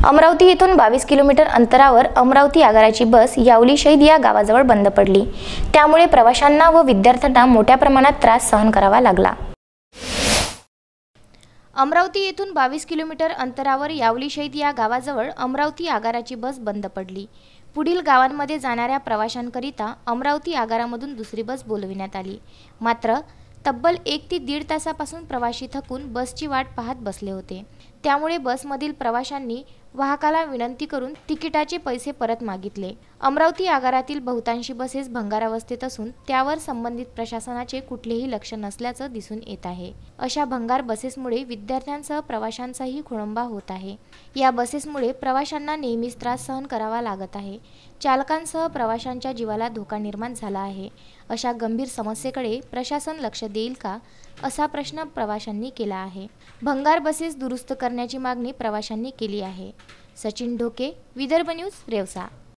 अमरावती येथून 22 किलोमीटर अंतरावर अमरावती आगाराची बस यावली शहीद या गावाजवळ बंद पडली। त्यामुळे प्रवाशांना व विद्यार्थ्यांना मोठ्या प्रमाणात त्रास सहन करावा लागला। अमरावती येथून 22 किलोमीटर अंतरावर यावली शहीद या गावाजवळ अमरावती आगाराची बस बंद पडली। पुढील गावांमध्ये जाणाऱ्या प्रवाशांकरिता अमरावती आगारामधून दुसरी बस बोलविण्यात आली। मात्र तब्बल 1 ते 1.5 तासापासून प्रवासी थकून बसची वाट पाहत बसले होते। त्यामुळे बसमधील प्रवाशांनी वाहकाला विनंती करून तिकिटाचे पैसे परत मागितले। अमरावती आगारातील बहुतांशी बसेस भंगारावस्थेत असून त्यावर संबंधित प्रशासनाचे कुठलेही लक्ष नसल्याचं दिसून येत आहे। अशा भंगार बसेसमुळे विद्यार्थ्यांसह प्रवाशांचाही खोळंबा होत आहे। या बसेसमुळे प्रवाशांना नेहमीच त्रास सहन करावा लागत आहे। चालकांसह प्रवाशांच्या जीवाला धोका निर्माण झाला आहे। अशा गंभीर समस्येकडे प्रशासन लक्ष देईल का, असा प्रश्न प्रवाशांनी केला आहे। भंगार बसेस दुरुस्त करण्याची मागणी प्रवाशांनी केली आहे। सचिन ढोके, विदर्भ न्यूज, रेवसा।